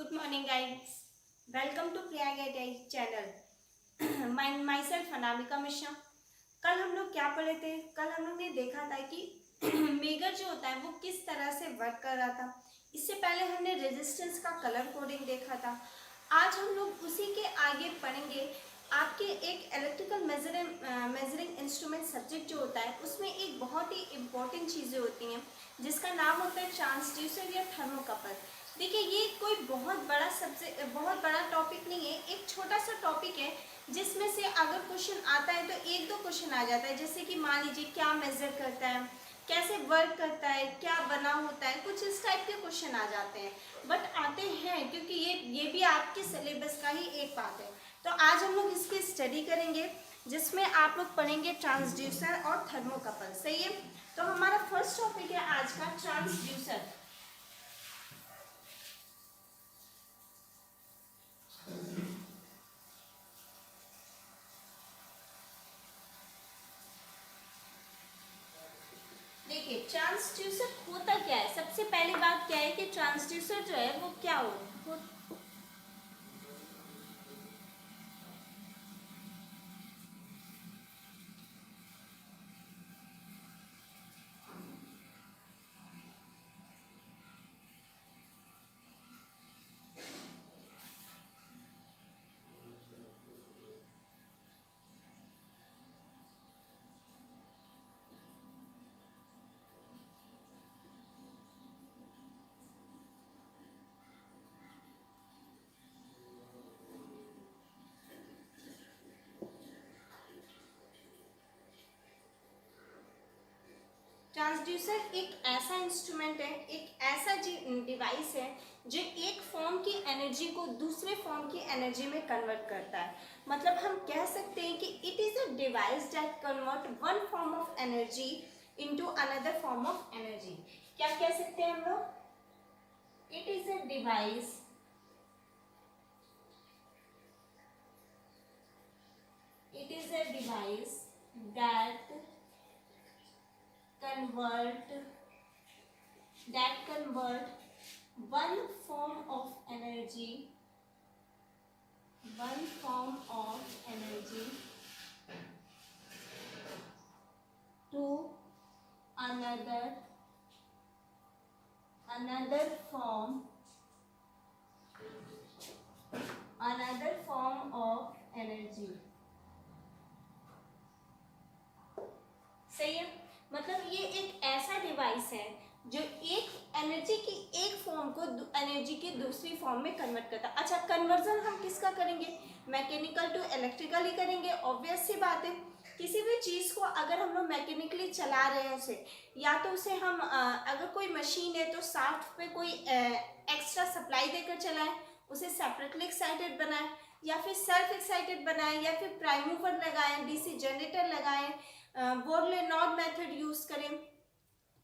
Good morning, guys. Welcome to Priya Guide channel. Myself Anamika Mishra. कल हम लोग क्या पढ़े थे? कल हम लोग ने देखा था कि मेगर जो होता है वो किस तरह से वर्क कर रहा था. इससे पहले हमने रेजिस्टेंस का कलर कोडिंग देखा था. आज हम लोग उसी के आगे पढ़ेंगे. आपके एक इलेक्ट्रिकल मेजरिंग इंस्ट्रूमेंट सब्जेक्ट जो होता है उसमें एक बहुत ही इम्पोर्टेंट चीज़ें होती हैं जिसका नाम होता है ट्रांसड्यूसर या थर्मोकपल. देखिए, ये कोई बहुत बड़ा टॉपिक नहीं है, एक छोटा सा टॉपिक है जिसमें से अगर क्वेश्चन आता है तो एक दो क्वेश्चन आ जाता है. जैसे कि मान लीजिए क्या मेजर करता है, कैसे वर्क करता है, क्या बना होता है, कुछ इस टाइप के क्वेश्चन आ जाते हैं. बट आते हैं क्योंकि ये भी आपके सिलेबस का ही एक पार्ट है. तो आज हम लोग इसकी स्टडी करेंगे जिसमें आप लोग पढ़ेंगे ट्रांसड्यूसर और थर्मोकपल. सही है. तो हमारा फर्स्ट टॉपिक है आज का ट्रांसड्यूसर. देखिए, ट्रांसड्यूसर होता क्या है. सबसे पहली बात क्या है कि ट्रांसड्यूसर जो है वो क्या हो ट्रांसड्यूसर एक ऐसा इंस्ट्रूमेंट है, एक ऐसा डिवाइस है जो एक फॉर्म की एनर्जी को दूसरे फॉर्म की एनर्जी में कन्वर्ट करता है. मतलब हम कह सकते हैं कि it is a device that convert one form of energy into another form of energy. क्या कह सकते हैं हम लोग? It is a device it is a device that convert one form of energy to another form of energy. सही है. मतलब ये एक ऐसा डिवाइस है जो एक एनर्जी की एक फॉर्म को एनर्जी की दूसरी फॉर्म में कन्वर्ट करता है. अच्छा, कन्वर्जन हम किसका करेंगे? मैकेनिकल टू इलेक्ट्रिकल ही करेंगे. ऑब्वियस सी बात है. किसी भी चीज़ को अगर हम लोग मैकेनिकली चला रहे हैं उसे, या तो उसे हम अगर कोई मशीन है तो साथ पे कोई एक्स्ट्रा सप्लाई देकर चलाएं, उसे सेपरेटली एक्साइटेड बनाएं, या फिर सेल्फ एक्साइटेड बनाएं, या फिर प्राइम मूवर लगाएं, डीसी जनरेटर लगाएं, बोर्ड-ले-नॉट मेथड यूज करें,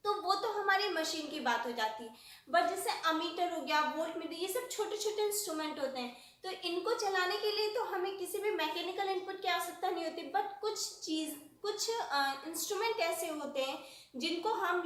तो वो तो हमारी मशीन की बात हो जाती है. बट जैसे अमीटर हो गया, वोल्ट मीटर, ये सब छोटे छोटे इंस्ट्रूमेंट होते हैं. तो इनको चलाने के लिए तो हमें किसी भी मैकेनिकल इनपुट की आवश्यकता नहीं होती. बट कुछ इंस्ट्रूमेंट ऐसे होते हैं जिनको हम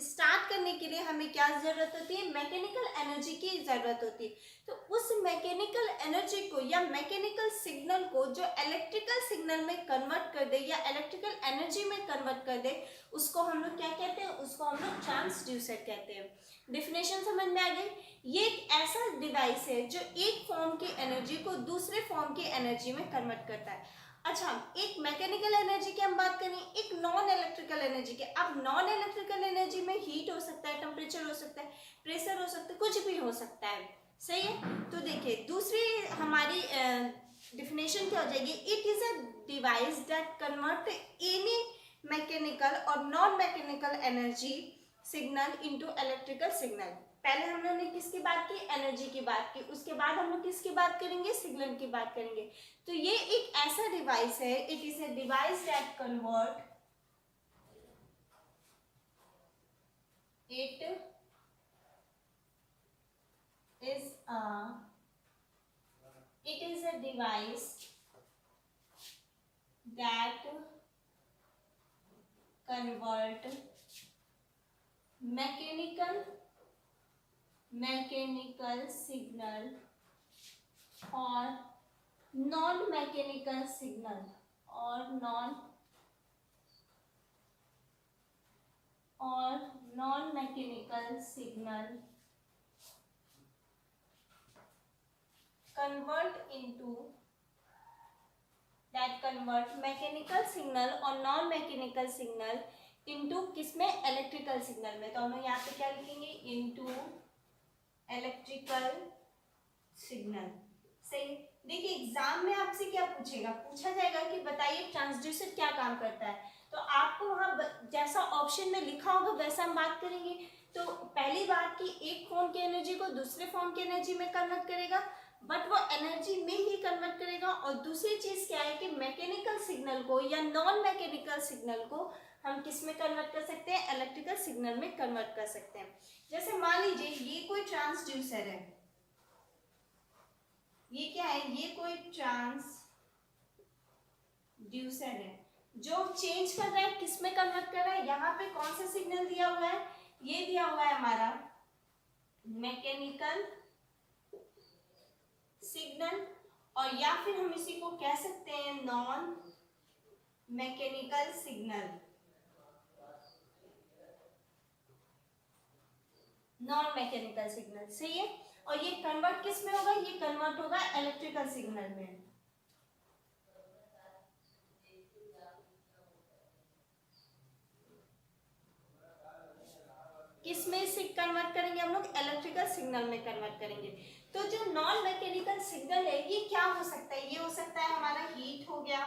स्टार्ट करने के लिए हमें क्या ज़रूरत होती है? मैकेनिकल एनर्जी की ज़रूरत होती है. तो उस मैकेनिकल एनर्जी को या मैकेनिकल सिग्नल को जो इलेक्ट्रिकल सिग्नल में कन्वर्ट कर दे या इलेक्ट्रिकल एनर्जी में कन्वर्ट कर दे, उसको हम लोग क्या कहते हैं? उसको हम लोग ट्रांसड्यूसर कहते हैं. डेफिनेशन समझ में आ गई. ये एक ऐसा डिवाइस है जो एक फॉर्म की एनर्जी को दूसरे फॉर्म की एनर्जी में कन्वर्ट करता है. अच्छा, एक मैकेनिकल एनर्जी की हम बात करें, एक नॉन इलेक्ट्रिकल एनर्जी की. अब नॉन इलेक्ट्रिकल एनर्जी में हीट हो सकता है, टेम्परेचर हो सकता है, प्रेशर हो सकता है, कुछ भी हो सकता है. सही है. तो देखिए, दूसरी हमारी डिफिनेशन क्या हो जाएगी? It is a device that convert any mechanical और non mechanical energy signal into electrical signal. पहले हम लोगों ने किसकी बात की? एनर्जी की बात की. उसके बाद हम लोग किसकी बात करेंगे? सिग्नल की बात करेंगे. तो ये एक ऐसा डिवाइस है, it is a device that convert it is a device that convert mechanical mechanical signal और non mechanical signal non mechanical signal convert mechanical signal और नॉन मैकेनिकल सिग्नल इनटू किसमें, इलेक्ट्रिकल सिग्नल में। तो हम लोग यहाँ पे क्या लिखेंगे, इनटू इलेक्ट्रिकल सिग्नल। सही। देखिए एग्जाम में आपसे क्या पूछेगा, पूछा जाएगा कि बताइए ट्रांसड्यूसर क्या काम करता है, तो आपको वहां जैसा ऑप्शन में लिखा होगा वैसा हम बात करेंगे। तो पहली बात कि एक फॉर्म की एनर्जी को दूसरे फॉर्म की एनर्जी में कन्वर्ट करेगा, बट वो एनर्जी में ही कन्वर्ट करेगा। और दूसरी चीज क्या है कि मैकेनिकल सिग्नल को या नॉन मैकेनिकल सिग्नल को हम किस में कन्वर्ट कर सकते हैं, इलेक्ट्रिकल सिग्नल में कन्वर्ट कर सकते हैं। जैसे मान लीजिए ये कोई ट्रांसड्यूसर है, ये क्या है, ये कोई ट्रांसड्यूसर है जो चेंज कर रहा है, किस में कन्वर्ट कर रहा है, यहाँ पे कौन सा सिग्नल दिया हुआ है, ये दिया हुआ है हमारा मैकेनिकल सिग्नल, और या फिर हम इसी को कह सकते हैं non mechanical signal. Non mechanical signal, सही है। और ये कन्वर्ट किस में होगा, ये कन्वर्ट होगा इलेक्ट्रिकल सिग्नल में। किस में से कन्वर्ट करेंगे हम लोग, इलेक्ट्रिकल सिग्नल में कन्वर्ट करेंगे। तो जो नॉन मैकेनिकल सिग्नल है ये क्या हो सकता है, ये हो सकता है हमारा हीट हो गया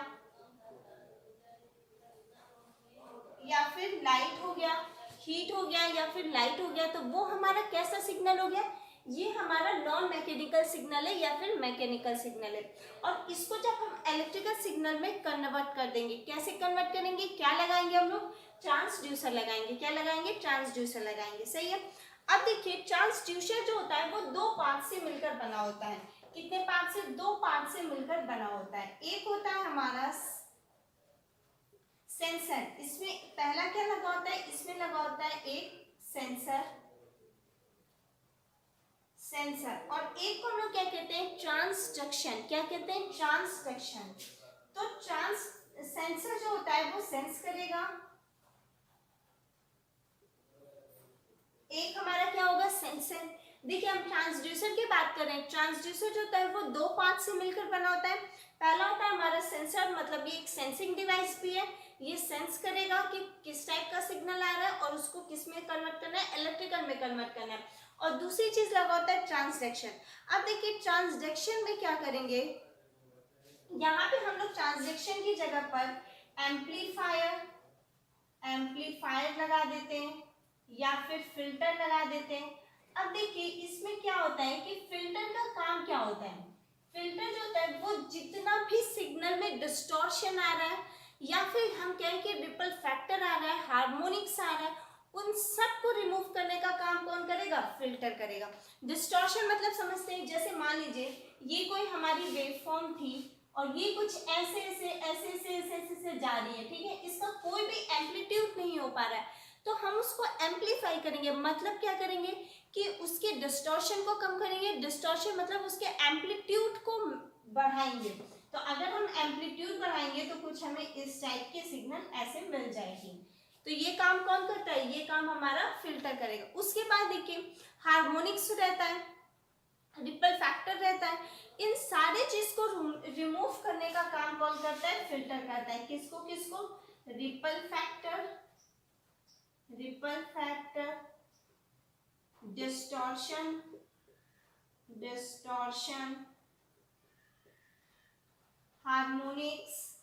या फिर लाइट हो गया, हीट हो गया या फिर लाइट हो गया। तो वो हमारा कैसा सिग्नल हो गया, ये हमारा नॉन मैकेनिकल सिग्नल है या फिर मैकेनिकल सिग्नल है। और इसको जब हम इलेक्ट्रिकल सिग्नल में कन्वर्ट कर देंगे, कैसे कन्वर्ट करेंगे, क्या लगाएंगे हम लोग, ट्रांसड्यूसर लगाएंगे। क्या लगाएंगे, ट्रांसड्यूसर लगाएंगे, सही है। अब देखिए ट्रांसड्यूसर जो होता है वो दो पार्ट से मिलकर बना होता है। कितने पार्ट से, दो पार्ट से मिलकर बना होता है। एक होता है हमारा सेंसर, इसमें पहला क्या लगा होता है, इसमें लगा होता है एक सेंसर, और एक को हम लोग क्या कहते हैं, ट्रांसडक्शन। क्या कहते हैं, ट्रांसडक्शन। तो सेंसर जो होता है वो सेंस करेगा, एक हमारा क्या होगा, सेंसर। देखिए हम ट्रांसड्यूसर की बात कर रहे हैं, ट्रांसड्यूसर जो होता है वो दो पार्ट से मिलकर बना होता है। पहला होता है हमारा सेंसर, मतलब ये एक सेंसिंग डिवाइस भी है, ये सेंस करेगा कि किस टाइप का सिग्नल आ रहा है और उसको किस में कन्वर्ट करना है, इलेक्ट्रिकल में कन्वर्ट करना है। और दूसरी चीज लगा होता है ट्रांसडक्शन। अब देखिए ट्रांसडक्शन में क्या करेंगे, यहाँ पे हम लोग ट्रांसडक्शन की जगह पर एम्पलीफायर लगा देते हैं या फिर फिल्टर लगा देते हैं। अब देखिए इसमें क्या होता है कि फिल्टर का काम क्या होता है, फिल्टर जो होता है वो जितना भी सिग्नल में डिस्टॉर्शन आ रहा है या फिर हम कहें कि रिपल फैक्टर आ रहा है, हार्मोनिक्स आ रहा है, उन सब को रिमूव करने का काम कौन करेगा, फिल्टर करेगा। डिस्टॉर्शन मतलब समझते हैं, जैसे मान लीजिए ये कोई हमारी वेवफॉर्म थी और ये कुछ ऐसे ऐसे जा रही है, ठीक है, इसका कोई भी एम्पलीट्यूड नहीं हो पा रहा है, तो हम उसको एम्पलीफाई करेंगे। मतलब क्या करेंगे कि उसके डिस्टॉर्शन को कम करेंगे, डिस्टॉर्शन मतलब उसके एम्पलीट्यूड को बढ़ाएंगे। तो अगर हम एम्पलीट्यूड बढ़ाएंगे तो कुछ हमें इस टाइप के सिग्नल ऐसे मिल जाएगी। तो ये काम कौन करता है, ये काम हमारा फिल्टर करेगा। उसके बाद देखिए हार्मोनिक्स रहता है, रिपल फैक्टर रहता है, इन सारे चीज को रिमूव करने का काम कौन करता है, फिल्टर करता है। किसको किसको, रिपल फैक्टर, डिस्टॉर्शन, हार्मोनिक्स,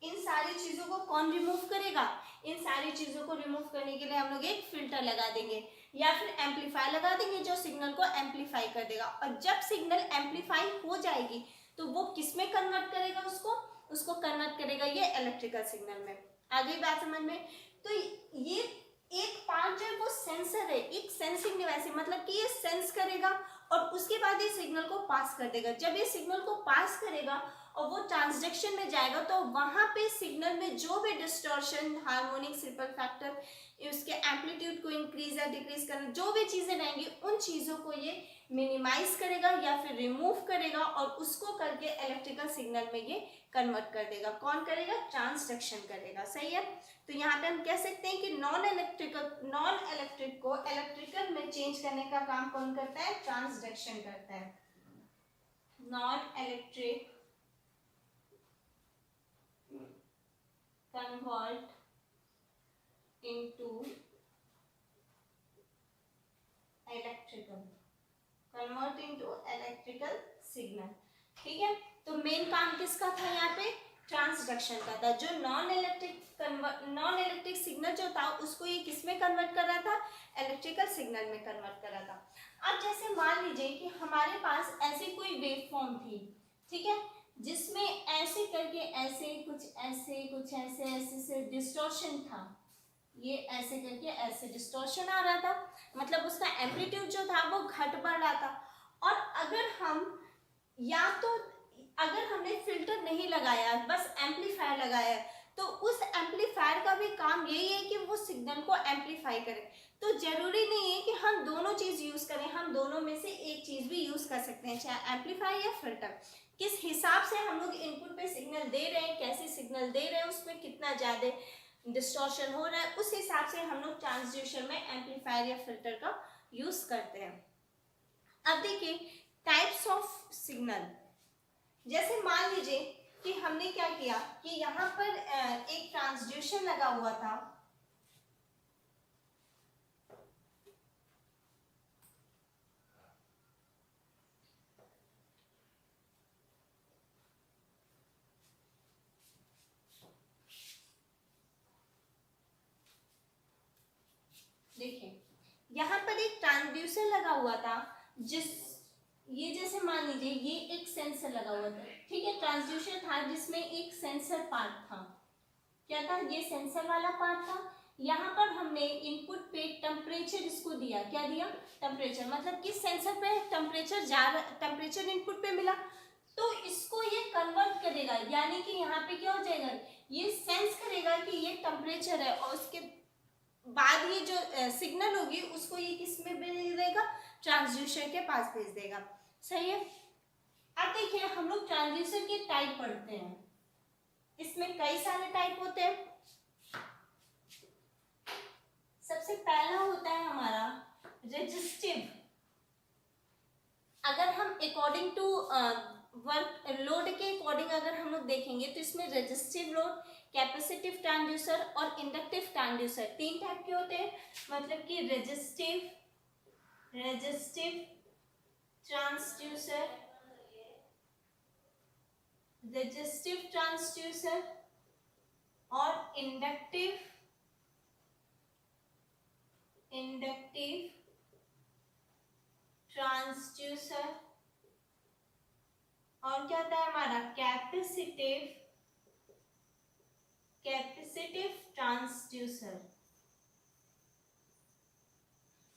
इन सारी चीजों को कौन रिमूव करेगा, इन सारी चीजों को रिमूव करने के लिए हम लोग एक फिल्टर लगा देंगे या फिर एम्पलीफायर लगा देंगे जो सिग्नल को एम्पलीफाई कर देगा। और जब सिग्नल एम्पलीफाई हो जाएगी तो वो किस में कन्वर्ट करेगा, उसको कन्वर्ट करेगा ये इलेक्ट्रिकल सिग्नल में। आ गई बात समझ में। तो ये एक पार्ट जो है वो सेंसर है, एक सेंसिंग डिवाइस है, मतलब कि ये सेंस करेगा और उसके बाद ये सिग्नल को पास कर देगा। जब ये सिग्नल को पास करेगा और वो ट्रांसडक्शन में जाएगा तो वहां पे सिग्नल में जो भी डिस्टॉर्शन, हार्मोनिक्स, रिपल फैक्टर, उसके एम्पलीट्यूड को इंक्रीज या डिक्रीज करना, जो भी चीजें रहेंगी उन चीजों को ये मिनिमाइज करेगा या फिर रिमूव करेगा और उसको करके इलेक्ट्रिकल सिग्नल में ये कन्वर्ट कर देगा। कौन करेगा? ट्रांसडक्शन करेगा। सही है। तो यहाँ पे हम कह सकते हैं कि नॉन इलेक्ट्रिक को इलेक्ट्रिकल में चेंज करने का काम कौन करता है? ट्रांसडक्शन करता है। Non electric convert into electrical signal। ठीक है। तो मेन काम किसका था यहाँ पे? ट्रांसडक्शन का था। जो नॉन इलेक्ट्रिक सिग्नल जो था उसको ये किस में कन्वर्ट कर रहा था? इलेक्ट्रिकल सिग्नल में कन्वर्ट कर रहा था। अब जैसे मान लीजिए कि हमारे पास ऐसी कोई वेव फॉर्म थी, ठीक है, जिसमें ऐसे करके ऐसे कुछ ऐसे से डिस्टॉर्शन था, ये ऐसे करके ऐसे डिस्टॉर्शन आ रहा था, मतलब उसका एम्पलीट्यूड जो था वो घट बढ़ रहा था। और अगर हमने फिल्टर नहीं लगाया, बस एम्पलीफायर लगाया, तो उस एम्पलीफायर का भी काम यही है कि वो सिग्नल को एम्पलीफाई करे। तो जरूरी नहीं है कि हम दोनों चीज यूज करें, हम दोनों में से एक चीज भी यूज कर सकते हैं, चाहे एम्पलीफायर या फिल्टर। किस हिसाब से हम लोग इनपुट पे सिग्नल दे रहे हैं, कैसे सिग्नल दे रहे हैं, उसमें कितना ज्यादा डिस्टॉर्शन हो रहा है, उस हिसाब से हम लोग ट्रांसड्यूसर में एम्पलीफायर या फिल्टर का यूज करते हैं। अब देखिए टाइप्स ऑफ सिग्नल। जैसे मान लीजिए कि हमने क्या किया कि यहाँ पर एक ट्रांसड्यूसर लगा हुआ था, देखिए यहाँ पर एक ट्रांसड्यूसर लगा हुआ था, ये जैसे मान लीजिए ये एक सेंसर लगा हुआ था, ठीक है, ट्रांसड्यूसर था जिसमें एक सेंसर पार्ट था। क्या था? ये सेंसर वाला पार्ट था। यहाँ पर हमने इनपुट पे टेम्परेचर इसको दिया। क्या दिया? टेम्परेचर। मतलब किस सेंसर पे टेम्परेचर इनपुट पे मिला, तो इसको ये कन्वर्ट करेगा, यानी कि यहाँ पे क्या हो जाएगा, ये सेंस करेगा कि ये टेम्परेचर है और उसके बाद ये जो सिग्नल होगी उसको ये किस में भेज देगा? ट्रांसड्यूसर के पास भेज देगा। सही है। अब देखिए हम लोग ट्रांसड्यूसर के टाइप पढ़ते हैं, इसमें कई सारे टाइप होते हैं। सबसे पहला होता है हमारा रेजिस्टिव। अगर हम अकॉर्डिंग टू वर्क लोड के अकॉर्डिंग अगर हम लोग देखेंगे तो इसमें रेजिस्टिव लोड, कैपेसिटिव ट्रांसड्यूसर और इंडक्टिव ट्रांसड्यूसर, तीन टाइप के होते हैं। मतलब कि रेजिस्टिव ट्रांसड्यूसर और इंडक्टिव ट्रांसड्यूसर, और क्या होता है हमारा कैपेसिटिव ट्रांसड्यूसर।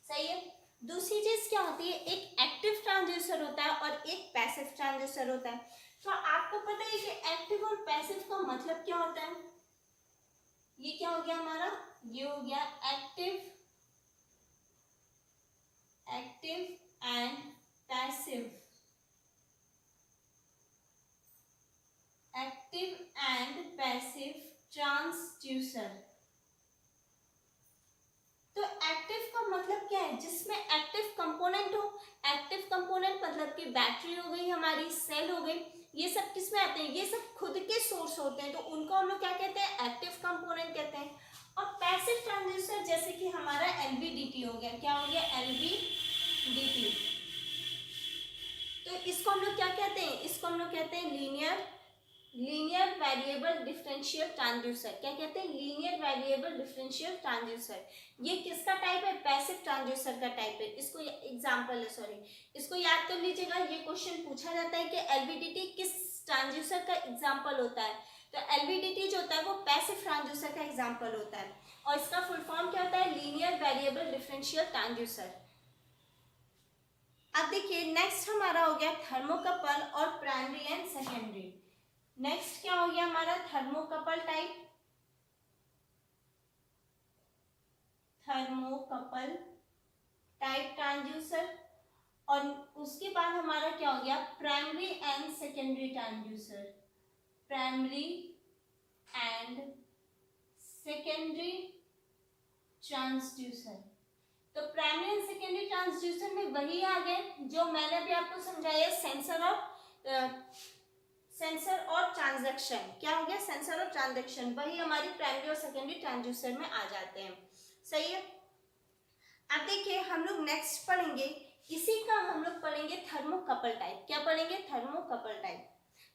सही है। दूसरी चीज क्या होती है, एक एक्टिव ट्रांसड्यूसर होता है और एक पैसिव ट्रांसड्यूसर होता है। तो आपको पता है कि एक्टिव और पैसिव का मतलब क्या होता है? ये क्या हो गया हमारा? ये हो गया एक्टिव एंड पैसिव। ट्रांसड्यूसर। तो एक्टिव का मतलब क्या है? जिसमें एक्टिव कंपोनेंट हो। एक्टिव कंपोनेंट मतलब कि बैटरी हो गई हमारी, सेल हो गई, ये सब किस में आते हैं? ये सब खुद के सोर्स होते हैं, तो उनको हम लोग क्या कहते हैं? एक्टिव कंपोनेंट कहते हैं। और पैसिव ट्रांसड्यूसर जैसे कि हमारा एलवीडीटी हो गया। क्या हो गया? एलवीडीटी। तो इसको हम लोग क्या कहते हैं? इसको हम लोग कहते हैं लीनियर वेरिएबल डिफरेंशियल ट्रांसड्यूसर। क्या कहते हैं? Linear variable differential transducer. ये किसका टाइप है? पैसिव ट्रांसड्यूसर का टाइप है। इसको एग्जांपल है, सॉरी, इसको याद कर लीजिएगा। ये क्वेश्चन पूछा जाता है कि एलवीडीटी किस ट्रांसड्यूसर का एग्जांपल होता है। तो एलवीडीटी जो होता है वो पैसिव ट्रांसड्यूसर का एग्जांपल होता है और इसका फुल फॉर्म क्या होता है? Linear variable differential transducer. अब देखिए नेक्स्ट हमारा हो गया थर्मोकपल और प्राइमरी एंड सेकेंडरी। नेक्स्ट क्या हो गया हमारा thermocouple type, thermocouple type transducer, और उसके बाद हमारा क्या हो गया primary and secondary transducer, primary and secondary transducer. तो प्राइमरी एंड सेकेंडरी ट्रांसड्यूसर में वही आ गए जो मैंने अभी आपको समझाया, सेंसर और ट्रांजैक्शन। क्या हो गया सेंसर और ट्रांजैक्शन, वही हमारी प्राइमरी और सेकेंडरी ट्रांसड्यूसर में आ जाते हैं। सही है। अब देखिए हम लोग नेक्स्ट पढ़ेंगे, इसी का हम लोग पढ़ेंगे थर्मोकपल टाइप। क्या पढ़ेंगे थर्मोकपल टाइप।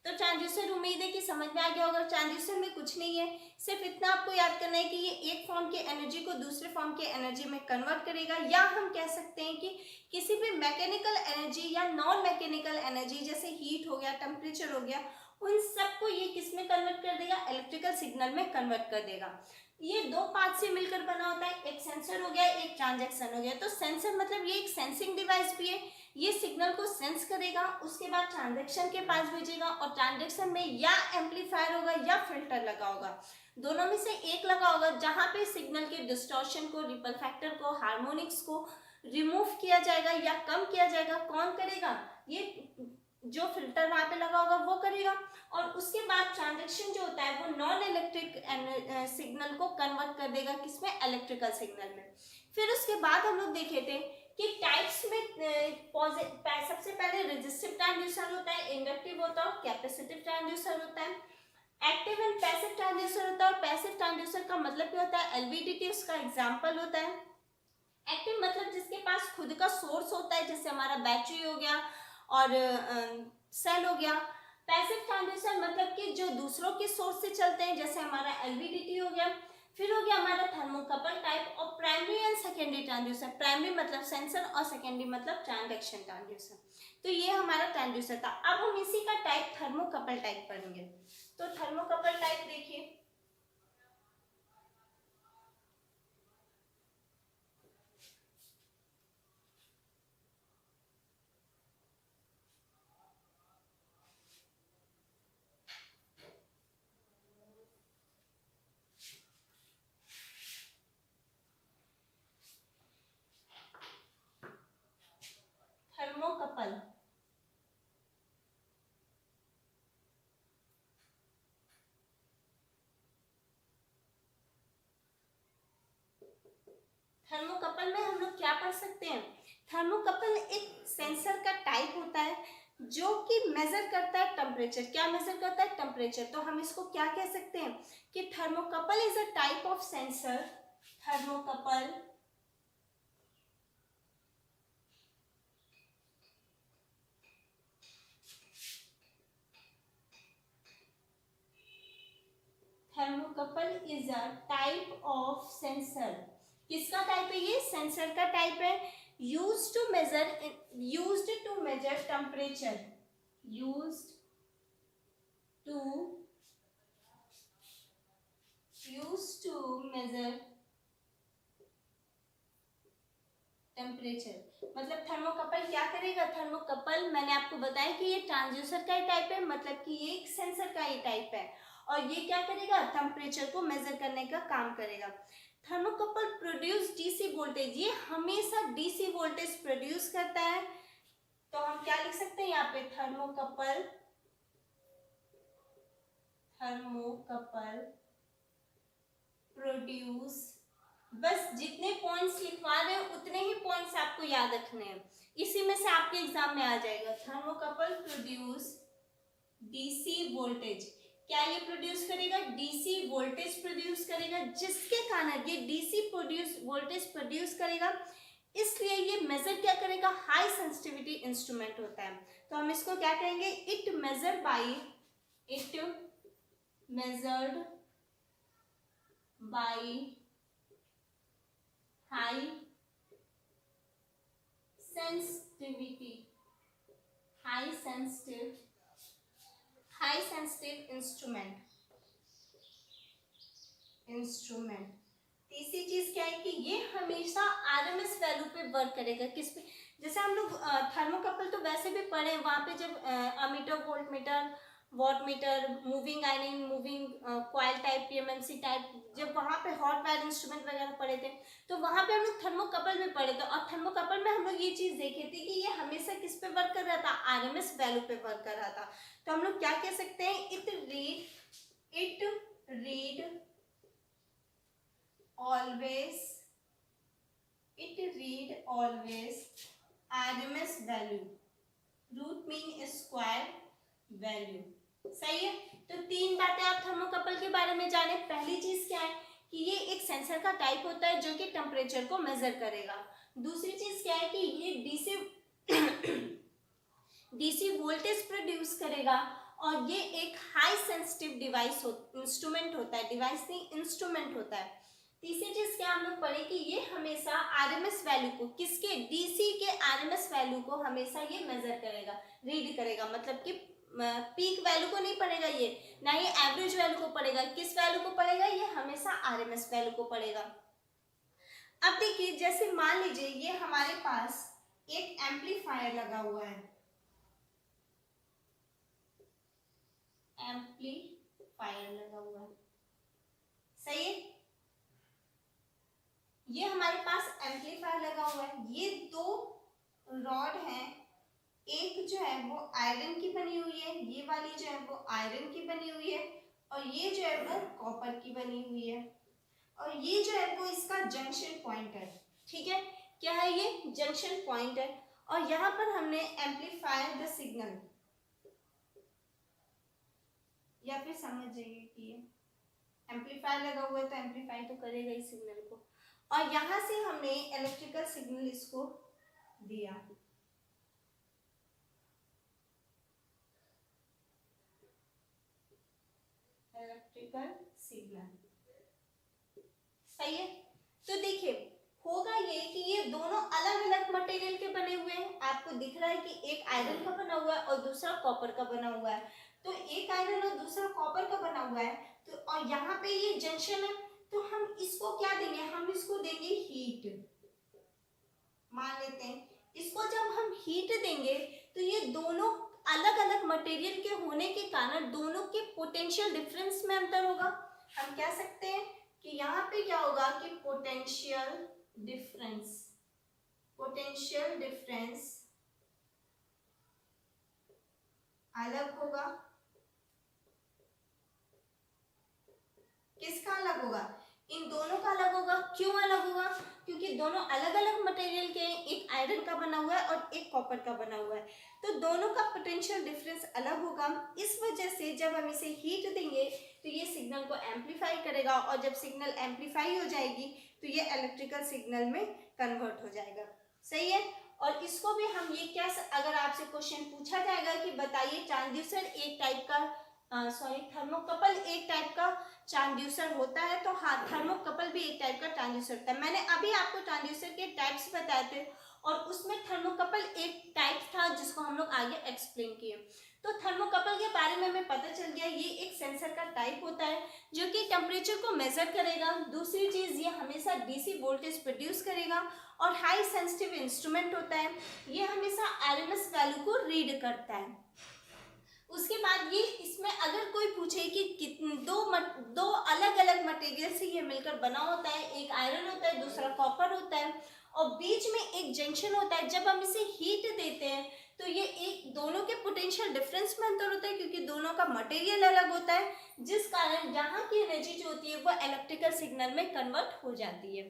तो ट्रांसड्यूसर उम्मीद है कि समझ में आ गया होगा। ट्रांसड्यूसर में कुछ नहीं है, सिर्फ इतना आपको याद करना है कि ये एक फॉर्म की एनर्जी को दूसरे फॉर्म की एनर्जी में कन्वर्ट करेगा, या हम कह सकते हैं कि किसी भी मैकेनिकल एनर्जी या नॉन मैकेनिकल एनर्जी जैसे हीट हो गया, टेम्परेचर हो गया, उन सबको ये किस में कन्वर्ट कर देगा, इलेक्ट्रिकल सिग्नल में कन्वर्ट कर देगा। ये दो पार्ट से मिलकर बना होता है, एक सेंसर हो गया, एक ट्रांजैक्शन हो गया। तो सेंसर मतलब ये एक सेंसिंग डिवाइस भी है, ये सिग्नल को सेंस करेगा, उसके बाद ट्रांजैक्शन के पास भेजेगा, और ट्रांजैक्शन में या एम्पलीफायर होगा या फिल्टर लगा होगा, दोनों में से एक लगा होगा, जहां पे सिग्नल के डिस्टॉर्शन को, रिपल फैक्टर को, हार्मोनिक्स को रिमूव किया जाएगा या कम किया जाएगा। कौन करेगा, ये जो फिल्टर वहां पे लगा होगा वो करेगा। और उसके बाद ट्रांजैक्शन जो होता है वो नॉन इलेक्ट्रिक सिग्नल को कन्वर्ट कर देगा किसमें, इलेक्ट्रिकल सिग्नल में। फिर उसके बाद हम लोग देखे थे कि टाइप्स में सबसे पहले रेजिस्टिव ट्रांसड्यूसर होता है, इंडक्टिव होता है और कैपेसिटिव ट्रांसड्यूसर होता है। एक्टिव एंड पैसिव ट्रांसड्यूसर होता है, और पैसिव ट्रांसड्यूसर का मतलब क्या होता है, एलवीडीटी उसका एग्जांपल होता है। एक्टिव मतलब जिसके पास खुद का सोर्स होता है, जैसे हमारा बैटरी हो गया और सेल हो गया। पैसिव ट्रांसड्यूसर मतलब कि जो दूसरों के सोर्स से चलते हैं, जैसे हमारा एलवीडीटी हो गया। फिर हो गया हमारा थर्मोकपल टाइप और primary and secondary transducer. Primary मतलब सेंसर और सेकेंडरी मतलब ट्रांजैक्शन ट्रांसड्यूसर। तो ये हमारा ट्रांसड्यूसर था। अब हम इसी का टाइप थर्मोकपल टाइप पढ़ेंगे। तो थर्मोकपल टाइप देखिए, थर्मोकपल थर्मोकपल में हम लोग क्या पढ़ सकते हैं, थर्मोकपल एक सेंसर का टाइप होता है जो कि मेजर करता है टेम्परेचर। क्या मेजर करता है, टेम्परेचर। तो हम इसको क्या कह सकते हैं कि thermocouple is a type of sensor, thermocouple thermocouple is a type of sensor. किसका टाइप है ये, सेंसर का टाइप है। Used to measure temperature, used to measure temperature. मतलब थर्मोकपल क्या करेगा, थर्मोकपल मैंने आपको बताया कि ये ट्रांसड्यूसर का ही टाइप है, मतलब कि ये एक सेंसर का ही टाइप है, और ये क्या करेगा, टेम्परेचर को मेजर करने का काम करेगा। थर्मोकपल प्रोड्यूस डीसी वोल्टेज, ये हमेशा डीसी वोल्टेज प्रोड्यूस करता है। तो हम क्या लिख सकते हैं यहाँ पे, थर्मोकपल प्रोड्यूस, बस जितने पॉइंट्स लिखवा रहे हैं उतने ही पॉइंट्स आपको याद रखने हैं, इसी में से आपके एग्जाम में आ जाएगा। थर्मोकपल प्रोड्यूस डीसी वोल्टेज, क्या ये प्रोड्यूस करेगा, डीसी वोल्टेज प्रोड्यूस करेगा, जिसके कारण ये डीसी वोल्टेज प्रोड्यूस करेगा, इसलिए ये मेजर क्या करेगा, हाई सेंसिटिविटी इंस्ट्रूमेंट होता है। तो हम इसको क्या कहेंगे, it measured by high sensitivity, high sensitive instrument। तीसरी चीज क्या है कि ये हमेशा आरएमएस वैल्यू पे वर्क करेगा। किस पे? जैसे हम लोग थर्मोकपल तो वैसे भी पढ़े, वहां पे जब ammeter, voltmeter, wattmeter, moving iron, moving coil type, PMMC type, जब वहां पे हॉट वायर इंस्ट्रूमेंट वगैरह पढ़े थे, तो वहां पे हम लोग थर्मोकपल में पढ़े थे। और थर्मोकपल में हम लोग ये चीज देखे थे कि ये हमेशा किस पे वर्क कर रहा था? आरएमएस वैल्यू पे वर्क कर रहा था। तो हम लोग क्या कह सकते हैं? It read always RMS value, root mean square value. सही है। तो तीन बातें आप थर्मोकपल के बारे में जाने। पहली चीज क्या है कि ये एक सेंसर का टाइप होता है जो कि टेम्परेचर को मेजर करेगा। दूसरी चीज क्या है कि ये डीसी वोल्टेज प्रोड्यूस करेगा, और ये एक हाई सेंसिटिव डिवाइस इंस्ट्रूमेंट होता है, डिवाइस नहीं इंस्ट्रूमेंट होता है। तीसरी चीज क्या हम लोग पढ़े कि ये हमेशा आरएमएस वैल्यू को, किसके? डीसी के आरएमएस वैल्यू को हमेशा ये मेजर करेगा, रीड करेगा। मतलब कि पीक वैल्यू को नहीं पढ़ेगा ये, ना ये एवरेज वैल्यू को पढ़ेगा। किस वैल्यू को पढ़ेगा? ये हमेशा आरएमएस वैल्यू को पढ़ेगा। अब देखिए, जैसे मान लीजिए ये हमारे पास एक एम्पलीफायर लगा हुआ है, एम्पलीफायर लगा हुआ है, सही है। ये हमारे पास एम्पलीफायर लगा हुआ है। ये दो रॉड हैं, एक जो है वो आयरन की बनी हुई है, ये वाली जो है वो आयरन की बनी हुई है, और ये जो है वो कॉपर की बनी हुई है, और ये जो है वो इसका जंक्शन पॉइंट है। ठीक है, क्या है ये? जंक्शन पॉइंट है। और यहाँ पर हमने एम्पलीफायर द सिग्नल, या फिर समझ जाइए कि ये एम्पलीफायर लगा हुआ है तो एम्पलीफाई तो करेगा ही सिग्नल को, और यहां से हमने इलेक्ट्रिकल सिग्नल इसको दिया। इलेक्ट्रिकल सिग्नल, सही है। तो देखिए, होगा ये कि ये दोनों अलग अलग मटेरियल के बने हुए हैं। आपको दिख रहा है कि एक आयरन का बना हुआ है और दूसरा कॉपर का बना हुआ है। तो एक आयरन और दूसरा कॉपर का बना हुआ है, तो और यहाँ पे ये जंक्शन है, तो हम इसको क्या देंगे? हम इसको देंगे हीट। मान लेते हैं इसको जब हम हीट देंगे तो ये दोनों अलग अलग मटेरियल के होने के कारण दोनों के पोटेंशियल डिफरेंस में अंतर होगा। हम कह सकते हैं कि यहाँ पे क्या होगा कि पोटेंशियल डिफरेंस अलग होगा। किसका अलग होगा? इन दोनों का अलग होगा। क्यों अलग होगा? क्योंकि दोनों अलग अलग मटेरियल के, एक आयरन का बना हुआ है और एक कॉपर का बना हुआ है, तो दोनों का पोटेंशियल डिफरेंस अलग होगा। इस वजह से जब हम इसे हीट देंगे तो ये सिग्नल को एम्पलीफाई करेगा, और जब सिग्नल एम्पलीफाई हो जाएगी तो ये इलेक्ट्रिकल सिग्नल में कन्वर्ट हो जाएगा। सही है। और इसको भी हम ये क्या, अगर आपसे क्वेश्चन पूछा जाएगा कि बताइए ट्रांसड्यूसर एक टाइप का थर्मोकपल एक टाइप का ट्रांसड्यूसर होता है, तो हाँ, थर्मोकपल भी एक टाइप का ट्रांसड्यूसर होता है। मैंने अभी आपको ट्रांसड्यूसर के टाइप्स बताए थे, और उसमें थर्मोकपल एक टाइप था जिसको हम लोग आगे एक्सप्लेन किए। तो थर्मोकपल के बारे में हमें पता चल गया, ये एक सेंसर का टाइप होता है जो कि टेम्परेचर को मेजर करेगा। दूसरी चीज, ये हमेशा डीसी वोल्टेज प्रोड्यूस करेगा, और हाई सेंसिटिव इंस्ट्रूमेंट होता है। ये हमेशा आरएमएस वैल्यू को रीड करता है। उसके बाद ये, इसमें अगर कोई पूछे कि दो अलग अलग मटेरियल से ये मिलकर बना होता है, एक आयरन होता है दूसरा कॉपर होता है, और बीच में एक जंक्शन होता है, जब हम इसे हीट देते हैं तो ये एक दोनों के पोटेंशियल डिफरेंस में अंतर होता है, क्योंकि दोनों का मटेरियल अलग होता है, जिस कारण यहाँ की एनर्जी जो होती है वो इलेक्ट्रिकल सिग्नल में कन्वर्ट हो जाती है।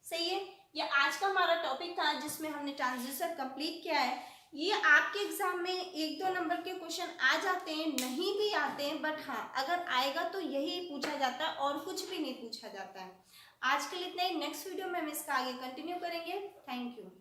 सही है। ये आज का हमारा टॉपिक था जिसमें हमने ट्रांसड्यूसर कंप्लीट किया है। ये आपके एग्जाम में 1-2 नंबर के क्वेश्चन आ जाते हैं, नहीं भी आते हैं, बट हाँ, अगर आएगा तो यही पूछा जाता है और कुछ भी नहीं पूछा जाता है। आज के लिए इतना ही। नेक्स्ट वीडियो में हम इसका आगे कंटिन्यू करेंगे। Thank you.